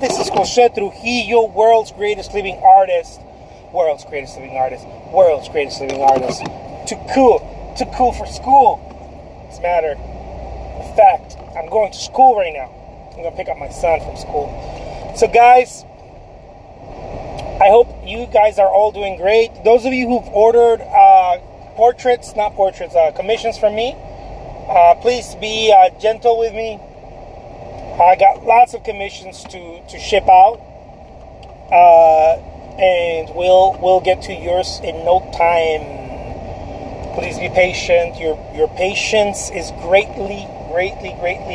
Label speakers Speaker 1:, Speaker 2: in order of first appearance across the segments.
Speaker 1: This is Jose Trujillo, world's greatest living artist. World's greatest living artist. World's greatest living artist. Too cool for school. As a matter of fact, I'm going to school right now. I'm going to pick up my son from school. So guys, I hope you guys are all doing great. Those of you who've ordered commissions from me, please be gentle with me. I got lots of commissions to ship out, and we'll get to yours in no time. Please be patient. Your patience is greatly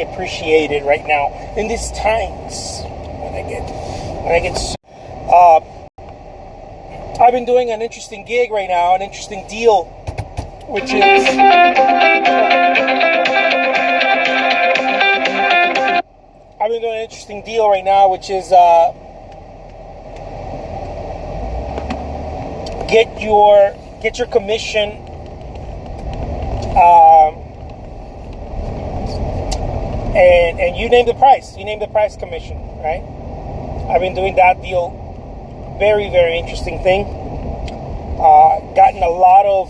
Speaker 1: appreciated right now in these times. I've been doing an interesting gig right now, an interesting deal, which is. I've been doing an interesting deal right now, which is get your commission, and you name the price. You name the price commission, right? I've been doing that deal. Very interesting thing. Gotten a lot of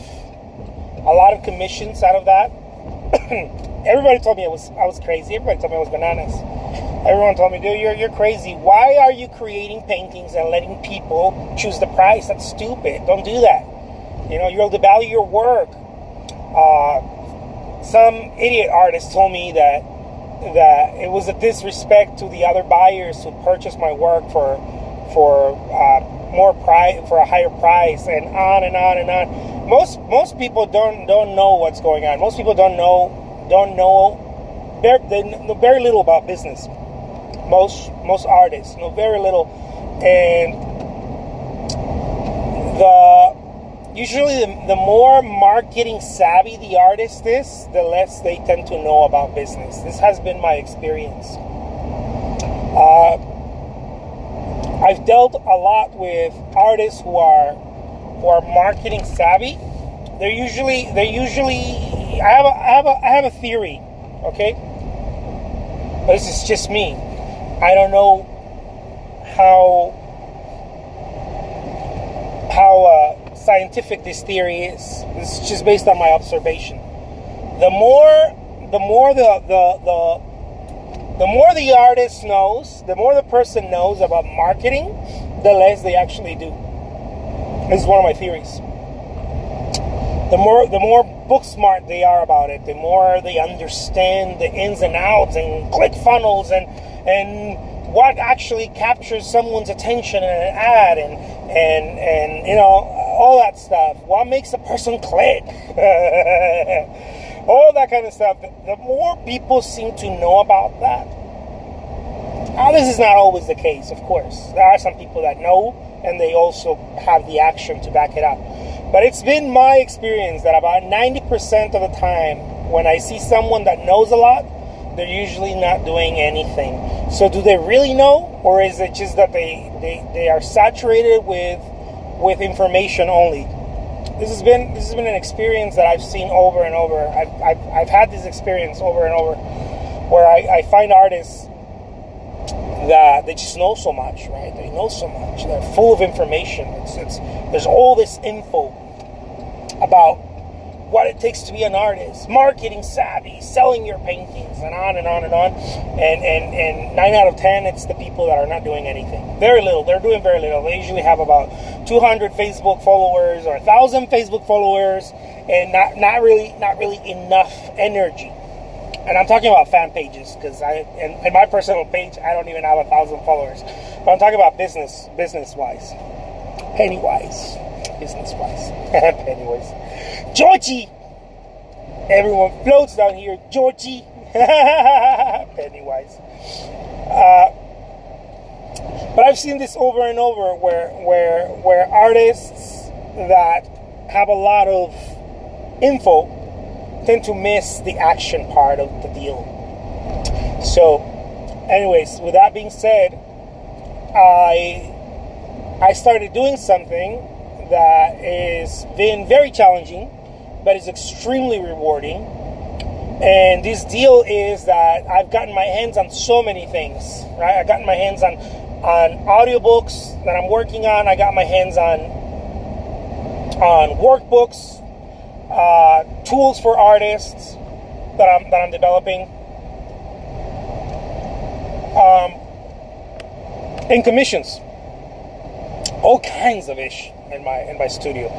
Speaker 1: commissions out of that. Everybody told me I was crazy. Everybody told me I was bananas. Everyone told me, dude, you're crazy. Why are you creating paintings and letting people choose the price? That's stupid. Don't do that. You'll devalue your work. Some idiot artist told me that it was a disrespect to the other buyers who purchased my work for more price, for a higher price, and on and on and on. Most people don't know what's going on. Most people don't know they know very little about business. Most artists know very little, and usually the more marketing savvy the artist is, the less they tend to know about business. This has been my experience. I've dealt a lot with artists who are marketing savvy. They're usually. I have a theory, okay? But this is just me. I don't know how scientific this theory is. This is just based on my observation. The more the artist knows, the more the person knows about marketing, the less they actually do. This is one of my theories. The more book smart they are about it, the more they understand the ins and outs and click funnels and what actually captures someone's attention in an ad and all that stuff. What makes a person click? All that kind of stuff. The more people seem to know about that. Now, this is not always the case, of course. There are some people that know, and they also have the action to back it up. But it's been my experience that about 90% of the time, when I see someone that knows a lot, they're usually not doing anything. So do they really know, or is it just that they are saturated with information only? This has been an experience that I've seen over and over. I've had this experience over and over, where I find artists that they just know so much, right? They know so much. They're full of information. There's all this info about what it takes to be an artist, marketing savvy, selling your paintings, and on and on and on. And 9 out of 10, it's the people that are not doing anything. Very little. They're doing very little. They usually have about 200 Facebook followers or 1,000 Facebook followers, and not really enough energy. And I'm talking about fan pages, because in my personal page, I don't even have 1,000 followers. But I'm talking about business-wise. Penny-wise. Business-wise. Penny-wise. Georgie! Everyone floats down here. Georgie! Penny-wise. But I've seen this over and over, where artists that have a lot of info tend to miss the action part of the deal. So, anyways, with that being said, I started doing something that has been very challenging, but is extremely rewarding. And this deal is that I've gotten my hands on so many things, right? I've gotten my hands on audiobooks that I'm working on. I got my hands on workbooks, tools for artists that I'm developing, and commissions, all kinds of ish in my studio.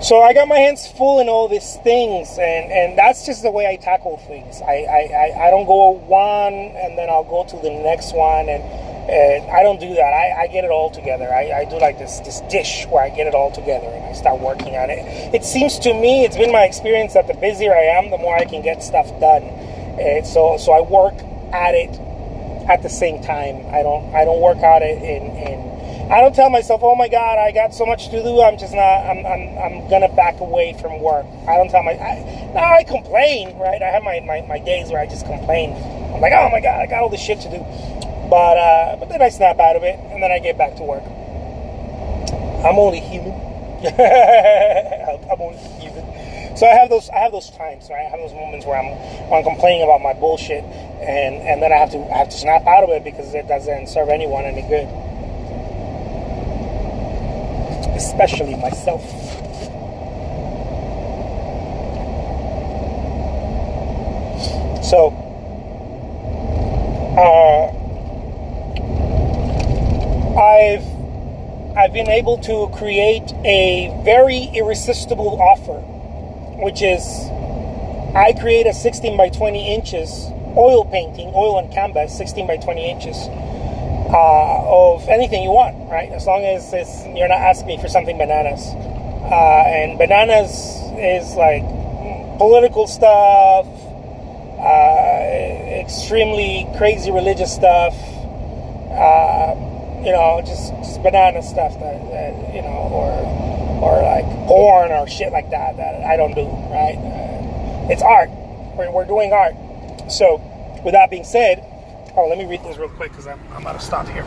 Speaker 1: So I got my hands full in all these things, and that's just the way I tackle things. I don't go one and then I'll go to the next one, and I don't do that. I get it all together. I do like this dish where I get it all together and I start working on it. It seems to me, it's been my experience that the busier I am, the more I can get stuff done. So I work at it at the same time. I don't work at it in I don't tell myself, oh my God, I got so much to do. I'm gonna back away from work. I don't tell I complain, right? I have my days where I just complain. I'm like, oh my God, I got all this shit to do. But then I snap out of it and then I get back to work. I'm only human. I'm only human. So I have those times, right? I have those moments where I'm complaining about my bullshit, and then I have to snap out of it because it doesn't serve anyone any good. Especially myself. So, I've been able to create a very irresistible offer, which is I create a 16 by 20 inches oil painting, oil on canvas, 16 by 20 inches. Of anything you want, right? As long as you're not asking me for something bananas. And bananas is like political stuff, extremely crazy religious stuff, just banana stuff that or like porn or shit like that I don't do, right? It's art. We're doing art. So, with that being said, let me read this real quick because I'm out of stop here.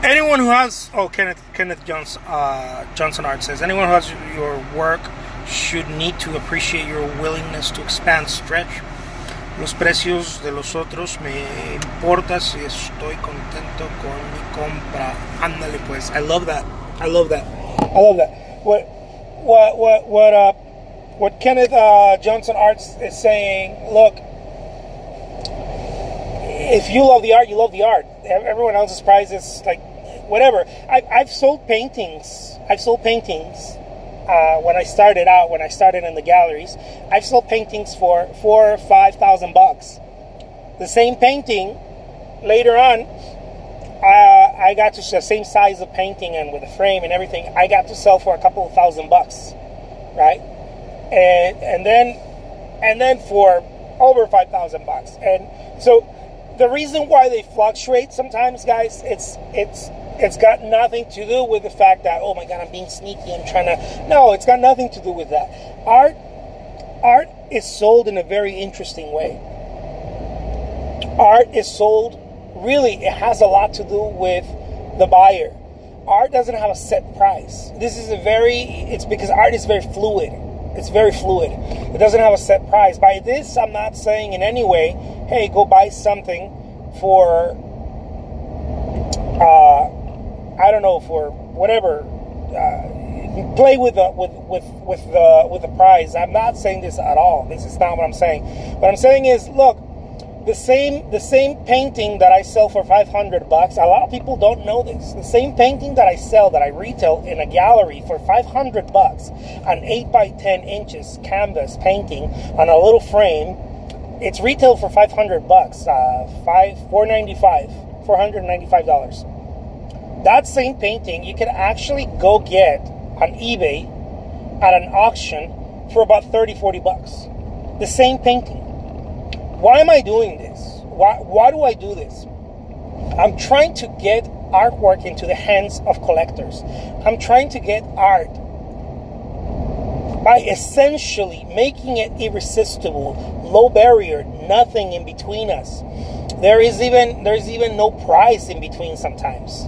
Speaker 1: Anyone who has Kenneth Johnson Art says, anyone who has your work should need to appreciate your willingness to expand, stretch. Los precios de los otros me importa si estoy contento con mi compra. Ándale pues. I love that. What Kenneth Johnson Arts is saying, look, if you love the art, you love the art. Everyone else's price is like whatever. I've sold paintings. When I started in the galleries, I've sold paintings for $4,000 or $5,000. The same painting later on, I got to the same size of painting and with a frame and everything. I got to sell for a couple of $1,000, right? And then for over $5,000. And so the reason why they fluctuate sometimes, guys, it's got nothing to do with the fact that, oh my God, I'm being sneaky, no, it's got nothing to do with that. Art is sold in a very interesting way. Art is sold, really, it has a lot to do with the buyer. Art doesn't have a set price. It's because art is very fluid. It's very fluid. It doesn't have a set price. By this, I'm not saying in any way, hey, go buy something for, for whatever. Play with the price. I'm not saying this at all. This is not what I'm saying. What I'm saying is, look, the same painting that I sell for $500. A lot of people don't know this. The same painting that I retail in a gallery for $500, an 8 by 10 inches canvas painting on a little frame. It's retailed for $500, $495. That same painting you can actually go get on eBay at an auction for about $30-$40. The same painting. Why am I doing this? Why do I do this? I'm trying to get artwork into the hands of collectors. I'm trying to get art by essentially making it irresistible, low barrier, nothing in between us. There's even no price in between sometimes.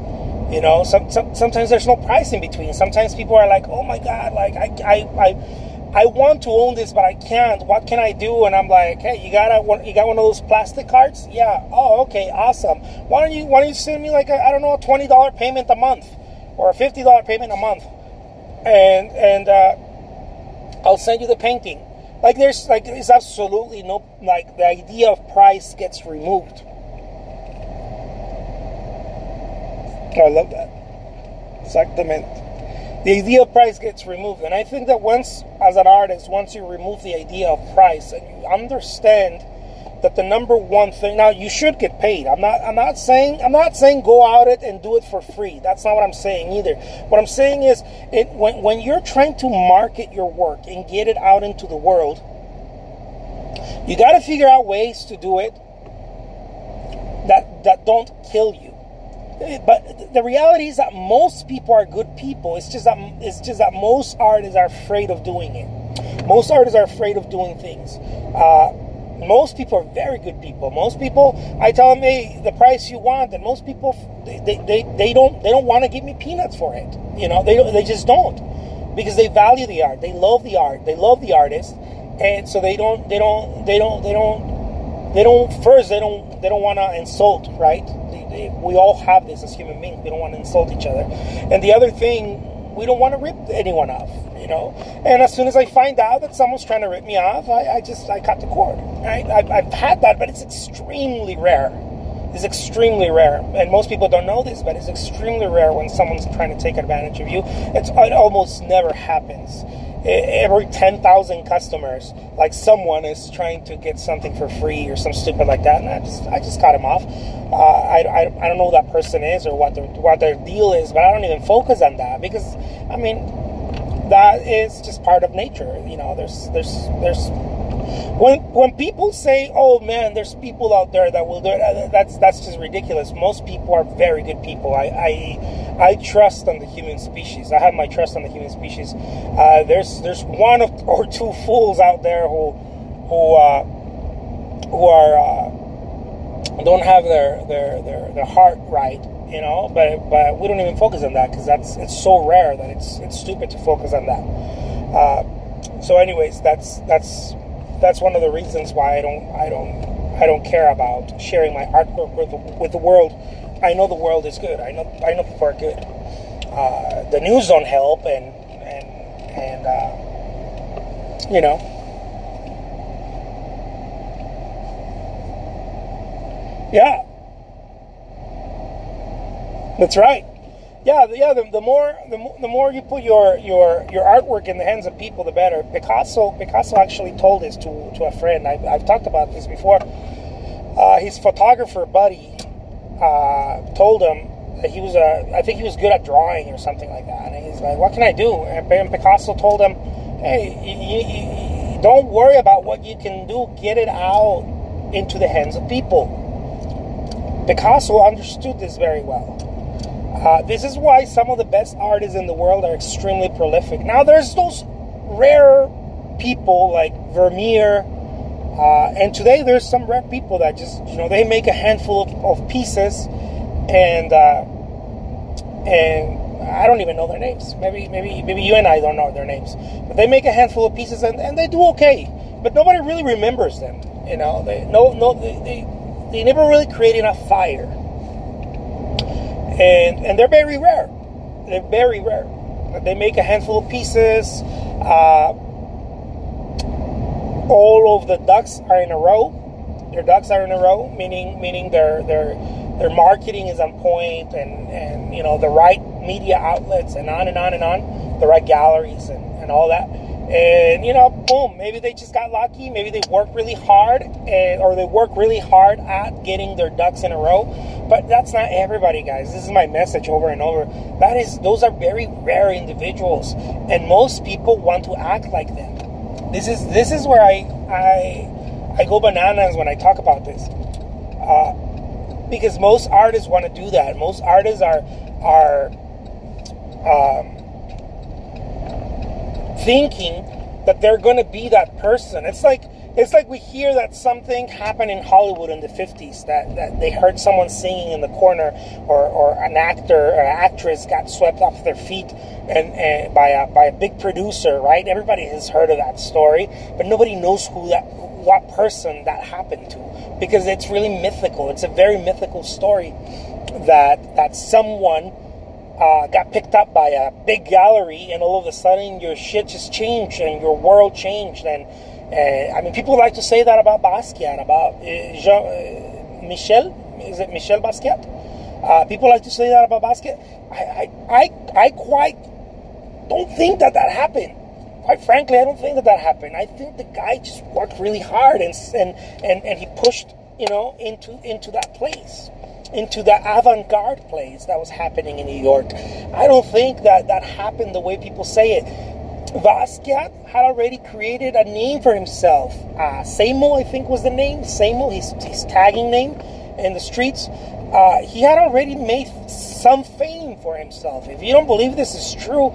Speaker 1: Sometimes there's no price in between. Sometimes people are like, oh my God, like I want to own this, but I can't. What can I do? And I'm like, hey, you got one of those plastic cards? Yeah. Oh, okay, awesome. Why don't you send me like a $20 payment a month, or a $50 payment a month, and I'll send you the painting. Like it's absolutely no, like the idea of price gets removed. I love that. Exactamente. The idea of price gets removed. And I think that once, as an artist, once you remove the idea of price and you understand that the number one thing, now you should get paid. I'm not saying go out it and do it for free. That's not what I'm saying either. What I'm saying is when you're trying to market your work and get it out into the world, you got to figure out ways to do it that don't kill you. But the reality is that most people are good people. It's just that most artists are afraid of doing it. Most artists are afraid of doing things. Most people are very good people. Most people, I tell them, hey, the price you want, and most people they don't want to give me peanuts for it. You know, they just don't, because they value the art. They love the art. They love the artist, and so they don't want to insult, right? We all have this as human beings. We don't want to insult each other. And the other thing, we don't want to rip anyone off, you know. And as soon as I find out that someone's trying to rip me off, I cut the cord, right? I've had that, but it's extremely rare. It's extremely rare. And most people don't know this, but it's extremely rare when someone's trying to take advantage of you. It almost never happens. Every 10,000 customers, like someone is trying to get something for free or some stupid like that, and I just cut him off. I don't know who that person is or what their deal is, but I don't even focus on that, because I mean that is just part of nature. You know, there's when people say, oh man, there's people out there that will do it, that's just ridiculous. Most people are very good people. I trust on the human species. I have my trust on the human species. There's one or two fools out there who are don't have their heart right, you know. But we don't even focus on that, because it's so rare that it's stupid to focus on that. So, anyways, that's one of the reasons why I don't care about sharing my artwork with the world. I know the world is good. I know people are good. The news don't help, and you know. Yeah, that's right. Yeah. The more you put your artwork in the hands of people, the better. Picasso actually told this to a friend. I've talked about this before. His photographer buddy told him that I think he was good at drawing or something like that. And he's like, what can I do? And Picasso told him, hey, you don't worry about what you can do. Get it out into the hands of people. Picasso understood this very well. This is why some of the best artists in the world are extremely prolific. Now, there's those rare people like Vermeer, and today there's some rare people that just, you know, they make a handful of pieces, and I don't even know their names. Maybe you and I don't know their names, but they make a handful of pieces and they do okay. But nobody really remembers them. You know, they never really create enough fire. And they're very rare. They're very rare. They make a handful of pieces. All of the ducks are in a row. Their ducks are in a row, meaning their marketing is on point, and you know, the right media outlets, and on and on and on, the right galleries and all that. And you know, boom, maybe they just got lucky. Maybe they work really hard, or they work really hard at getting their ducks in a row. But that's not everybody, guys. This is my message over and over. Those are very rare individuals, and most people want to act like them. This is where I go bananas when I talk about this, because most artists want to do that. Most artists are thinking that they're going to be that person. It's like It's like we hear that something happened in Hollywood in the 50s, that they heard someone singing in the corner, or an actor or actress got swept off their feet and by a big producer, right? Everybody has heard of that story, but nobody knows what person that happened to, because it's really mythical. It's a very mythical story that someone got picked up by a big gallery, and all of a sudden your shit just changed and your world changed. And I mean, people like to say that about Basquiat, about is it Michel Basquiat? People like to say that about Basquiat. I quite don't think that happened. Quite frankly, I don't think that happened. I think the guy just worked really hard and he pushed, into that place, into that avant-garde place that was happening in New York. I don't think that happened the way people say it. Basquiat had already created a name for himself. Samo, I think, was the name. Samo, his tagging name in the streets. He had already made some fame for himself. If you don't believe this is true,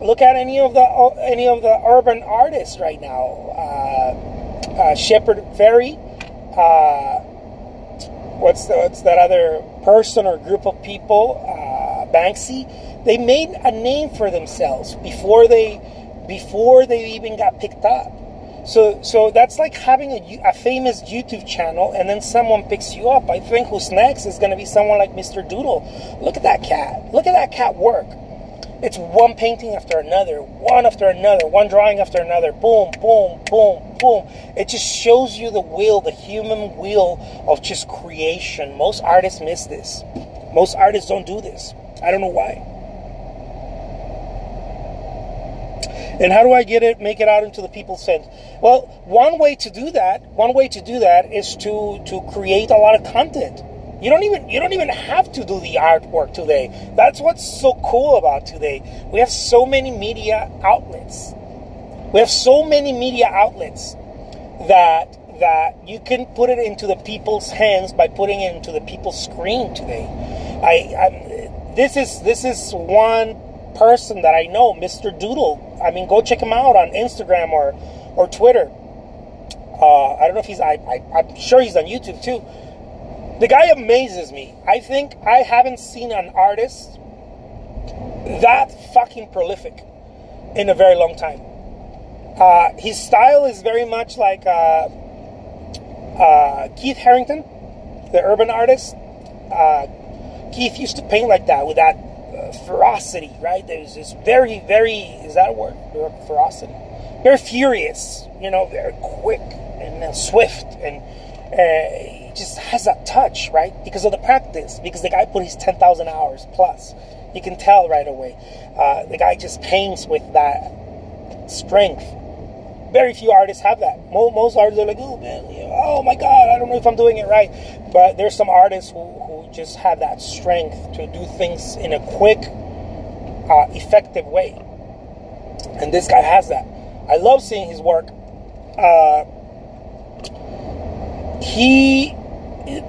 Speaker 1: look at any of the urban artists right now. Shepard Fairey. What's that other person or group of people? Banksy. They made a name for themselves before they even got picked up. So that's like having a famous YouTube channel, and then someone picks you up. I think who's next is going to be someone like Mr. Doodle. Look at that cat. Look at that cat work. It's one painting after another, one drawing after another. Boom, boom, boom, boom. It just shows you the human will of just creation. Most artists miss this. Most artists don't do this. I don't know why. And how do I make it out into the people's sense? Well, one way to do that is to create a lot of content. You don't even have to do the artwork today. That's what's so cool about today. We have so many media outlets. That you can put it into the people's hands by putting it into the people's screen today. This is one person that I know, Mr. Doodle. I mean, go check him out on Instagram or Twitter. I don't know if I'm sure he's on YouTube too. The guy amazes me. I think I haven't seen an artist that fucking prolific in a very long time. His style is very much like Keith Harington, the urban artist. Keith used to paint like that, with that ferocity, right? There's this very, very, is that a word? Ferocity. Very furious, very quick and swift, and he just has that touch, right? Because of the practice, because the guy put his 10,000 hours plus. You can tell right away. The guy just paints with that strength. Very few artists have that. Most artists are like, oh man, oh my God, I don't know if I'm doing it right. But there's some artists who just have that strength to do things in a quick, effective way. And this guy has that. I love seeing his work.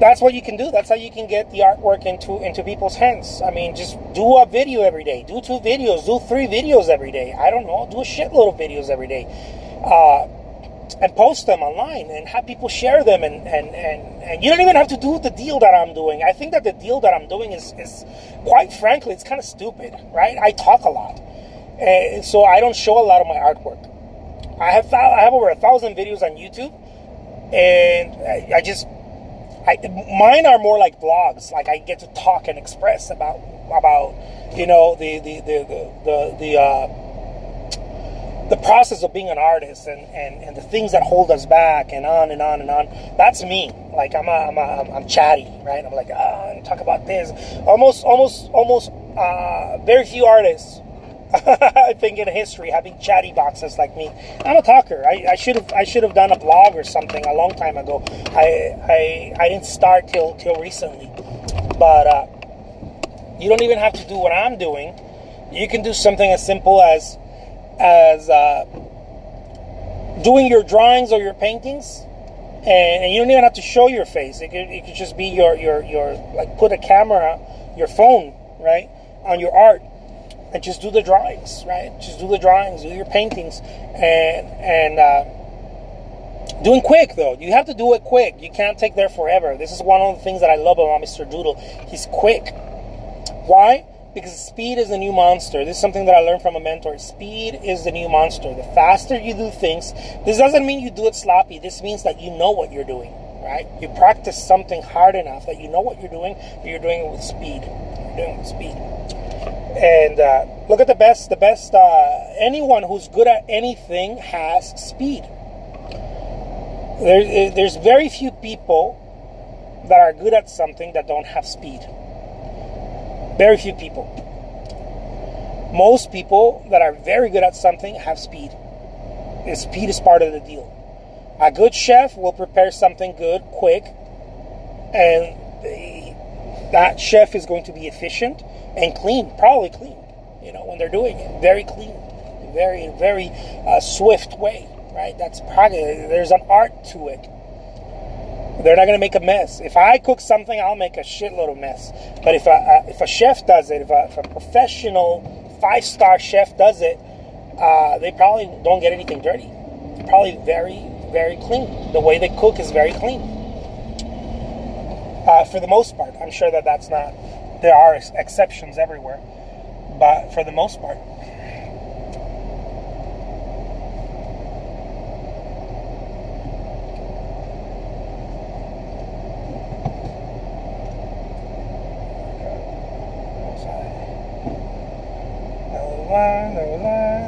Speaker 1: That's what you can do. That's how you can get the artwork into people's hands. I mean, just do a video every day. Do 2 videos. Do 3 videos every day. I don't know. Do a shitload of videos every day. And post them online and have people share them. And you don't even have to do the deal that I'm doing. I think that the deal that I'm doing is quite frankly, it's kind of stupid, right? I talk a lot. So I don't show a lot of my artwork. I have over 1,000 videos on YouTube. And mine are more like blogs. Like I get to talk and express about the process of being an artist and the things that hold us back and on and on and on. That's me. Like I'm chatty, right? I'm like, talk about this. Almost very few artists I think in history having chatty boxes like me. I'm a talker. I should have done a blog or something a long time ago. I didn't start till recently. But you don't even have to do what I'm doing. You can do something as simple as doing your drawings or your paintings, and you don't even have to show your face. It could just be your like, put a camera, your phone, right, on your art, and just do the drawings, right? Just do the drawings, do your paintings, and Doing quick, though. You have to do it quick. You can't take there forever. This is one of the things that I love about Mr. Doodle. He's quick. Why? Because speed is the new monster. This is something that I learned from a mentor. Speed is the new monster. The faster you do things, this doesn't mean you do it sloppy. This means that you know what you're doing, right? You practice something hard enough that you know what you're doing, but you're doing it with speed. You're doing it with speed. And look at the best. Anyone who's good at anything has speed. There's very few people that are good at something that don't have speed. Very few people. Most people that are very good at something have speed. And speed is part of the deal. A good chef will prepare something good, quick, and that chef is going to be efficient and clean, probably clean, when they're doing it. Very clean, very swift way, right? That's probably, there's an art to it. They're not going to make a mess. If I cook something, I'll make a shitload of mess. But if a chef does it, if a professional 5-star chef does it, they probably don't get anything dirty. They're probably very, very clean. The way they cook is very clean. For the most part. I'm sure that's not... There are exceptions everywhere. But for the most part.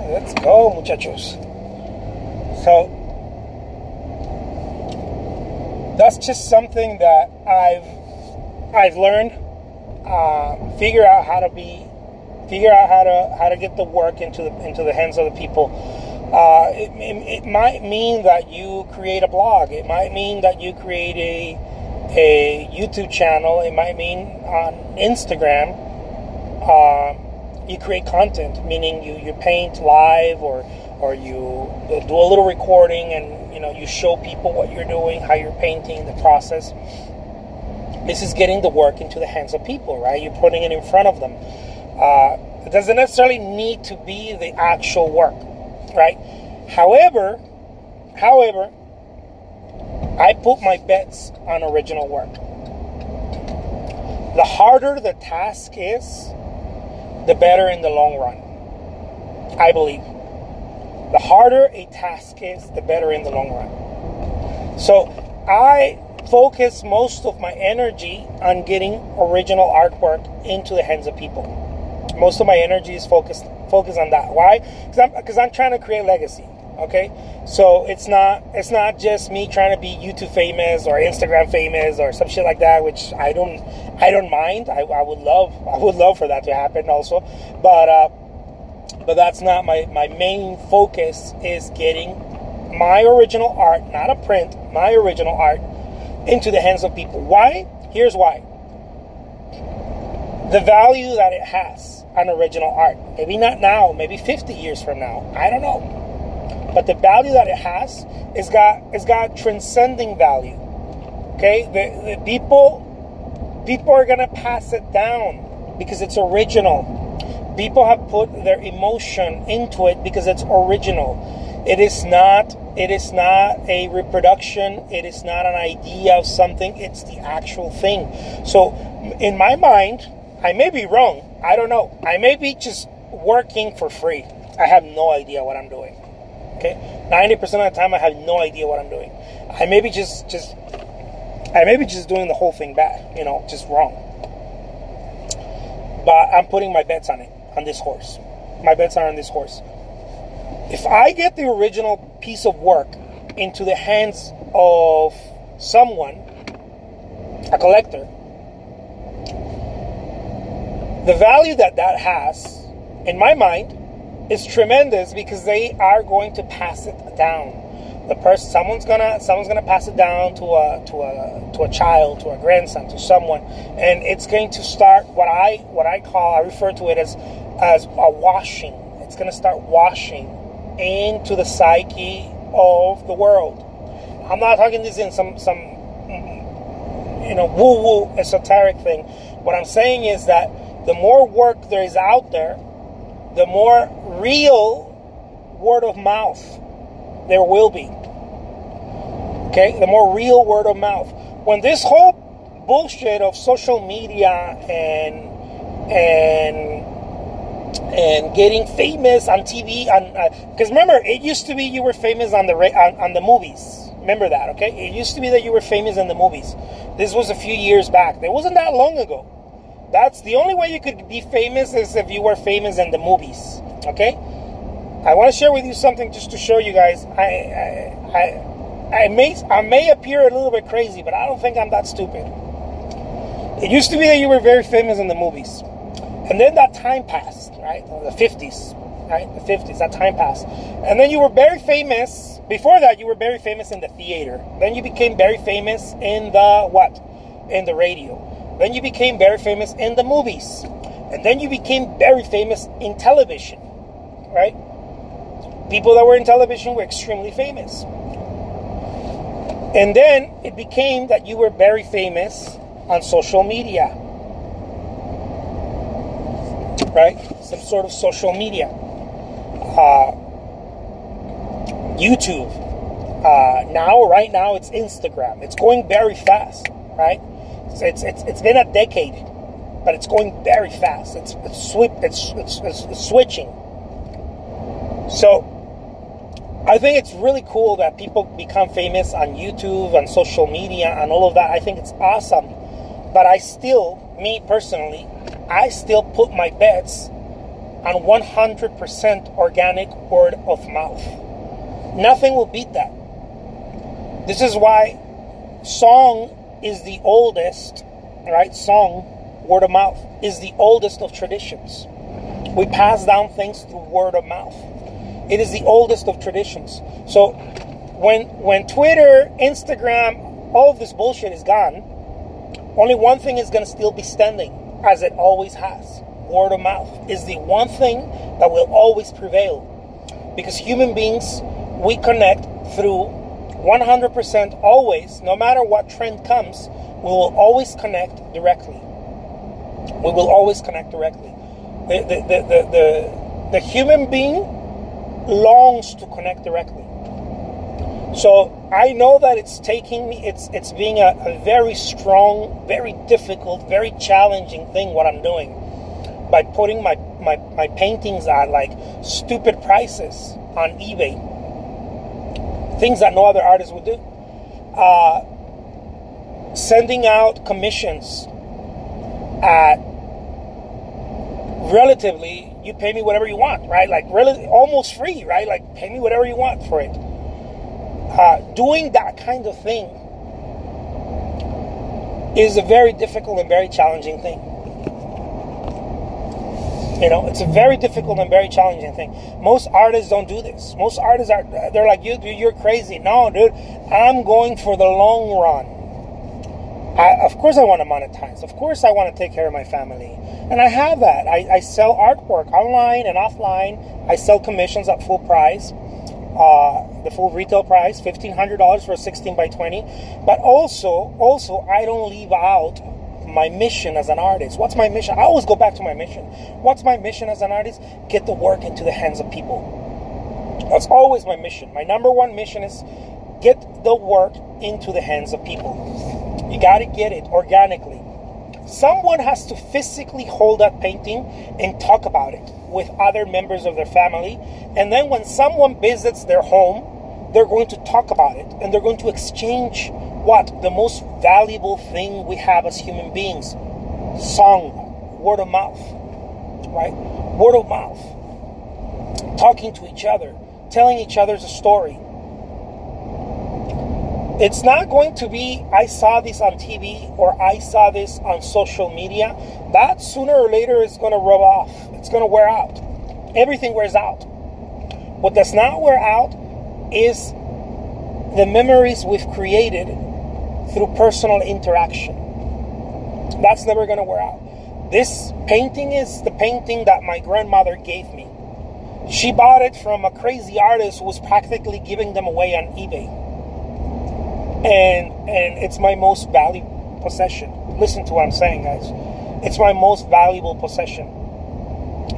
Speaker 1: Let's go, muchachos. So that's just something that I've learned. Figure out how to get the work into the hands of the people. It might mean that you create a blog. It might mean that you create a YouTube channel. It might mean on Instagram. You create content, meaning you paint live or you do a little recording and you show people what you're doing, how you're painting, the process. This is getting the work into the hands of people, right? You're putting it in front of them. It doesn't necessarily need to be the actual work, right? However, I put my bets on original work. The harder the task is, the better in the long run. I believe. The harder a task is, the better in the long run. So I focus most of my energy on getting original artwork into the hands of people. Most of my energy is focused on that. Why? Because I'm trying to create legacy. Okay, so it's not just me trying to be YouTube famous or Instagram famous or some shit like that, which I don't mind. I would love for that to happen also, but that's not my main focus. Is getting my original art, not a print, my original art into the hands of people. Why? Here's why. The value that it has on original art. Maybe not now, maybe 50 years from now. I don't know. But the value that it has is got transcending value. Okay? The people are gonna pass it down because it's original. People have put their emotion into it because it's original. It is not a reproduction. It is not an idea of something. It's the actual thing. So in my mind, I may be wrong. I don't know. I may be just working for free. I have no idea what I'm doing. Okay, 90% of the time I have no idea what I'm doing. I may be just doing the whole thing bad, just wrong. But I'm putting my bets on it, on this horse. My bets are on this horse. If I get the original piece of work into the hands of someone, a collector, the value that has, in my mind, is tremendous because they are going to pass it down. Someone's gonna pass it down to a child, to a grandson, to someone, and it's going to start what I refer to it as a washing. It's gonna start washing into the psyche of the world. I'm not talking this in some woo-woo esoteric thing. What I'm saying is that the more work there is out there, the more real word of mouth there will be. Okay, the more real word of mouth. When this whole bullshit of social media and getting famous on TV, because remember, it used to be you were famous on the movies. Remember that, okay? It used to be that you were famous in the movies. This was a few years back. It wasn't that long ago. That's the only way you could be famous is if you were famous in the movies, okay? I want to share with you something just to show you guys. I may appear a little bit crazy, but I don't think I'm that stupid. It used to be that you were very famous in the movies. And then that time passed, right? The 50s, right? The 50s, that time passed. And then you were very famous. Before that, you were very famous in the theater. Then you became very famous in the what? In the radio. Then you became very famous in the movies. And then you became very famous in television, right? People that were in television were extremely famous. And then it became that you were very famous on social media, right? Some sort of social media. YouTube. Right now it's Instagram. It's going very fast, right? It's been a decade, but it's going very fast. It's switching. So I think it's really cool that people become famous on YouTube, on social media, and all of that. I think it's awesome. But me personally, I still put my bets on 100% organic word of mouth. Nothing will beat that. This is why song is the oldest, right? Song, word of mouth, is the oldest of traditions. We pass down things through word of mouth. It is the oldest of traditions. So when Twitter, Instagram, all of this bullshit is gone, only one thing is going to still be standing, as it always has. Word of mouth is the one thing that will always prevail. Because human beings, we connect through 100% always, no matter what trend comes, we will always connect directly. We will always connect directly. The human being longs to connect directly. So I know that it's taking me, it's being a very strong, very difficult, very challenging thing what I'm doing by putting my paintings at like stupid prices on eBay. Things that no other artist would do. Sending out commissions at relatively, you pay me whatever you want, right? Like almost free, right? Like pay me whatever you want for it. Doing that kind of thing is a very difficult and very challenging thing. You know, it's a very difficult and very challenging thing. Most artists don't do this. Most artists they're like, you're crazy. No, dude, I'm going for the long run. Of course I want to monetize. Of course I want to take care of my family. And I have that. I sell artwork online and offline. I sell commissions at full price. The full retail price, $1,500 for a 16 by 20. But also, I don't leave out my mission as an artist. What's my mission? I always go back to my mission. What's my mission as an artist? Get the work into the hands of people. That's always my mission. My number one mission is get the work into the hands of people. You got to get it organically. Someone has to physically hold that painting and talk about it with other members of their family. And then when someone visits their home, they're going to talk about it. And they're going to exchange what? The most valuable thing we have as human beings. Song. Word of mouth. Right? Word of mouth. Talking to each other. Telling each other a story. It's not going to be, I saw this on TV or I saw this on social media. That sooner or later is going to rub off. It's going to wear out. Everything wears out. What does not wear out is the memories we've created through personal interaction. That's never going to wear out. This painting is the painting that my grandmother gave me. She bought it from a crazy artist who was practically giving them away on eBay. And it's my most valuable possession. Listen to what I'm saying, guys. It's my most valuable possession.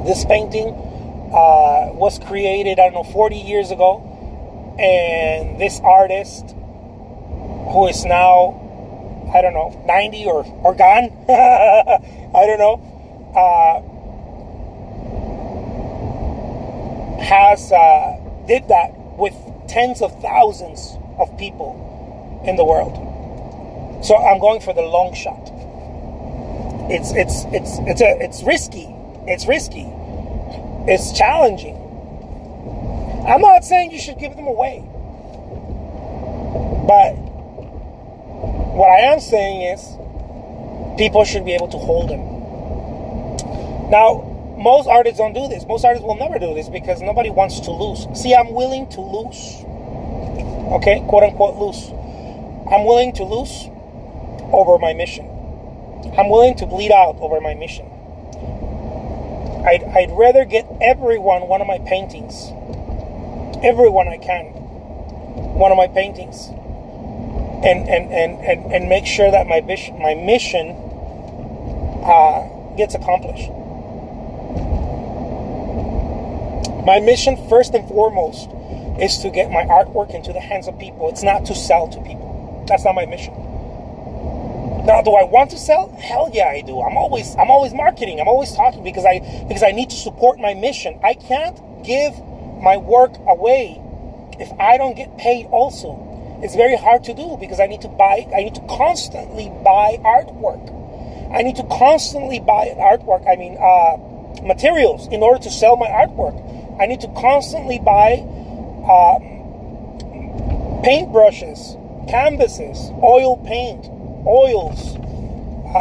Speaker 1: This painting was created, 40 years ago. And this artist who is now, I don't know, 90 or gone. I don't know. Did that with tens of thousands of people in the world. So I'm going for the long shot. It's risky. It's risky. It's challenging. I'm not saying you should give them away. But what I am saying is people should be able to hold them. Now, most artists don't do this. Most artists will never do this because nobody wants to lose. See, I'm willing to lose. Okay? Quote unquote lose. I'm willing to lose over my mission. I'm willing to bleed out over my mission. I'd rather get everyone one of my paintings. Everyone I can. One of my paintings. And make sure that my mission gets accomplished. My mission, first and foremost, is to get my artwork into the hands of people. It's not to sell to people. That's not my mission. Now, do I want to sell? Hell yeah, I do. I'm always marketing. I'm always talking because I need to support my mission. I can't give my work away if I don't get paid also. It's very hard to do because I need to constantly buy artwork. I need to constantly buy artwork. Materials in order to sell my artwork. I need to constantly buy paintbrushes, canvases, oil paint, oils,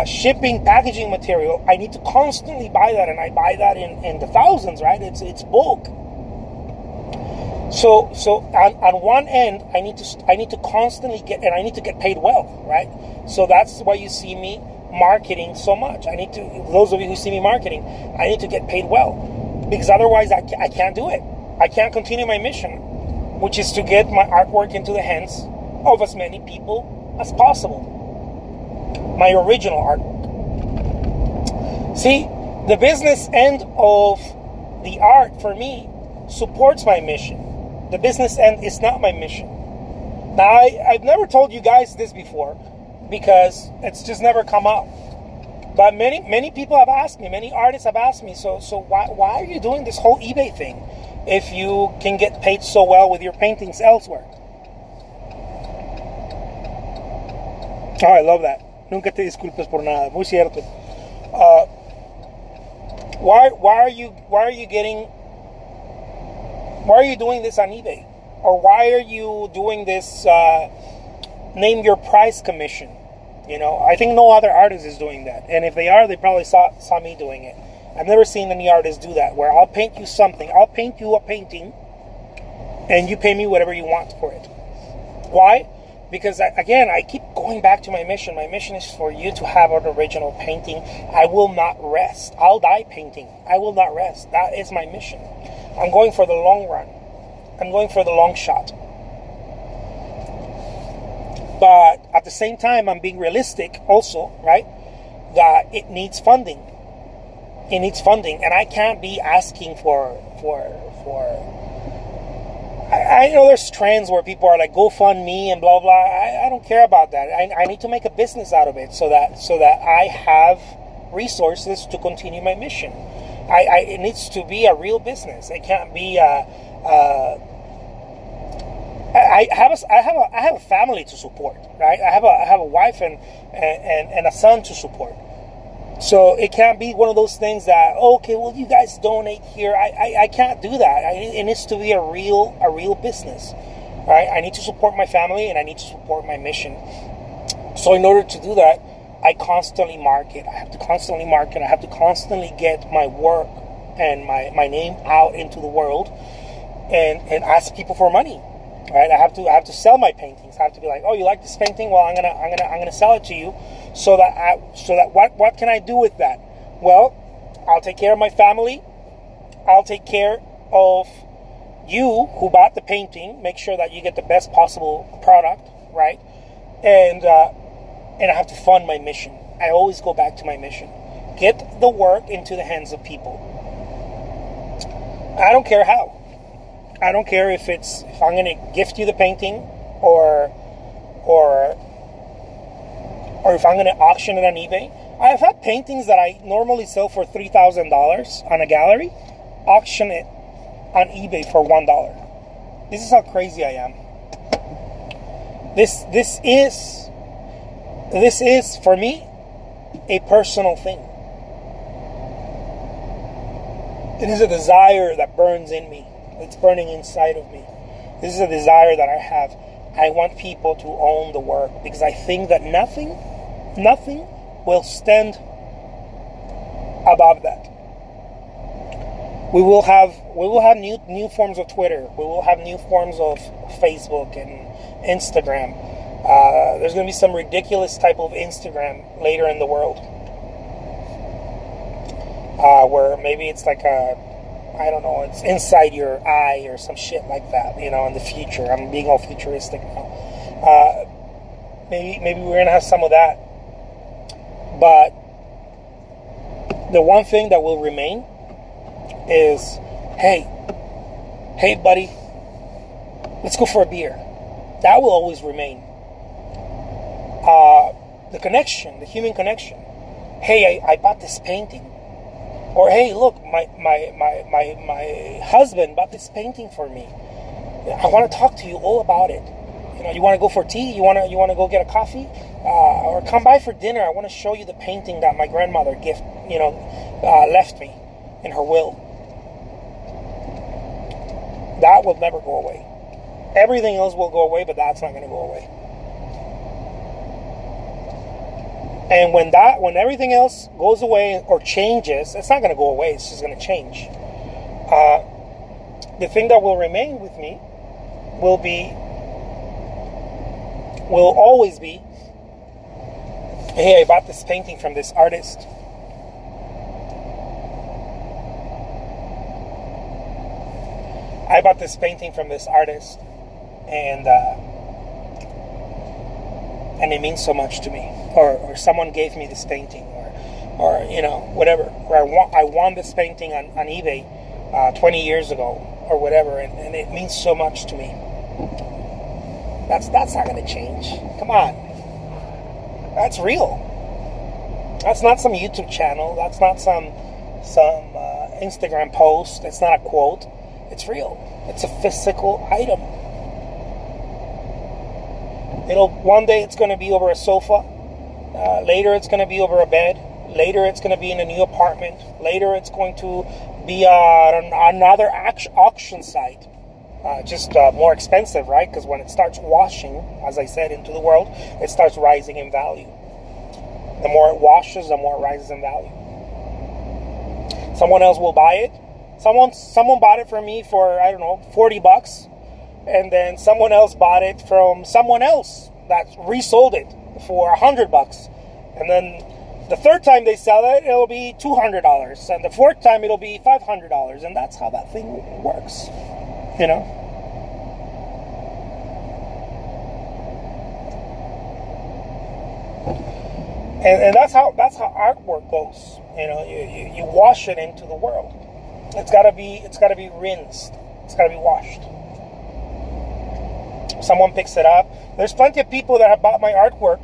Speaker 1: shipping, packaging material. I need to constantly buy that, and I buy that in the thousands, right? It's bulk. So on one end, I need to constantly get, and I need to get paid well, right? So that's why you see me marketing so much. Those of you who see me marketing, I need to get paid well. Because otherwise I can't do it. I can't continue my mission, which is to get my artwork into the hands of as many people as possible. My original artwork. See, the business end of the art for me supports my mission. The business end is not my mission. Now, I've never told you guys this before because it's just never come up. But many people have asked me, many artists have asked me, so why are you doing this whole eBay thing if you can get paid so well with your paintings elsewhere? Oh, I love that. Nunca te disculpes por nada. Muy cierto. Why are you doing this on eBay? Or why are you doing this name your price commission? You know, I think no other artist is doing that. And if they are, they probably saw me doing it. I've never seen any artist do that, where I'll paint you something. I'll paint you a painting, and you pay me whatever you want for it. Why? Because, again, I keep going back to my mission. My mission is for you to have an original painting. I will not rest. I'll die painting. I will not rest. That is my mission. I'm going for the long run. I'm going for the long shot. But at the same time, I'm being realistic also, right? That it needs funding. It needs funding. And I can't be asking for I know there's trends where people are like, go fund me and blah, blah. I don't care about that. I need to make a business out of it so that I have resources to continue my mission. It needs to be a real business. It can't be I have a family to support, right? I have a wife and a son to support. So it can't be one of those things that, okay, well, you guys donate here. I can't do that. It needs to be a real business, right? I need to support my family and I need to support my mission. So in order to do that, I constantly market. I have to constantly market. I have to constantly get my work and my name out into the world and ask people for money. Right? I have to sell my paintings. I have to be like, oh, you like this painting? Well, I'm gonna sell it to you, so that what can I do with that? Well, I'll take care of my family. I'll take care of you who bought the painting. Make sure that you get the best possible product, right? And I have to fund my mission. I always go back to my mission. Get the work into the hands of people. I don't care how. I don't care if I'm going to gift you the painting or or if I'm going to auction it on eBay. I've had paintings that I normally sell for $3,000 on a gallery, auction it on eBay for $1. This is how crazy I am. This is for me a personal thing. It is a desire that burns in me. It's burning inside of me. This is a desire that I have. I want people to own the work because I think that nothing will stand above that. We will have new forms of Twitter. We will have new forms of Facebook and Instagram. There's going to be some ridiculous type of Instagram later in the world, where maybe it's like it's inside your eye or some shit like that, in the future. I'm being all futuristic now. Maybe we're going to have some of that. But the one thing that will remain is, hey buddy, let's go for a beer. That will always remain. The connection, the human connection. Hey, I bought this painting. Or hey, look, my husband bought this painting for me. I want to talk to you all about it. You want to go for tea? You want to go get a coffee? Or come by for dinner. I want to show you the painting that my grandmother left me in her will. That will never go away. Everything else will go away, but that's not going to go away. And when everything else goes away or changes, it's not going to go away. It's just going to change. The thing that will remain with me will always be, hey, I bought this painting from this artist. I bought this painting from this artist, and it means so much to me. Or someone gave me this painting, or whatever. Or I won this painting on eBay 20 years ago, or whatever, and it means so much to me. That's not going to change. Come on, that's real. That's not some YouTube channel. That's not some Instagram post. It's not a quote. It's real. It's a physical item. One day it's going to be over a sofa. Later it's going to be over a bed. Later it's going to be in a new apartment. Later it's going to be another auction site. Just more expensive, right? Because when it starts washing, as I said, into the world, it starts rising in value. The more it washes, the more it rises in value. Someone else will buy it. Someone bought it from me for, $40, and then someone else bought it from someone else that resold it for $100, and then the third time they sell it, it'll be $200, and the fourth time it'll be $500, and that's how that thing works, And that's how artwork goes. You wash it into the world. It's gotta be rinsed. It's gotta be washed. Someone picks it up. There's plenty of people that have bought my artwork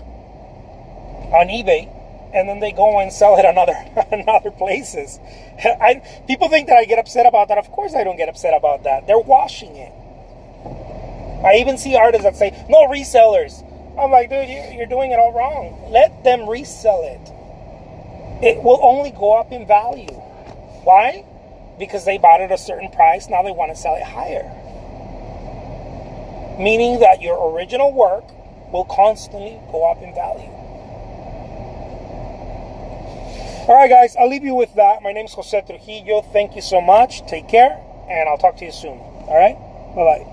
Speaker 1: on eBay, and then they go and sell it on other places. People think that I get upset about that. Of course I don't get upset about that. They're washing it. I even see artists that say, no resellers. I'm like, dude, you're doing it all wrong. Let them resell it. It will only go up in value. Why? Because they bought it at a certain price. Now they want to sell it higher. Meaning that your original work will constantly go up in value. All right, guys, I'll leave you with that. My name is Jose Trujillo. Thank you so much. Take care, and I'll talk to you soon. All right? Bye-bye.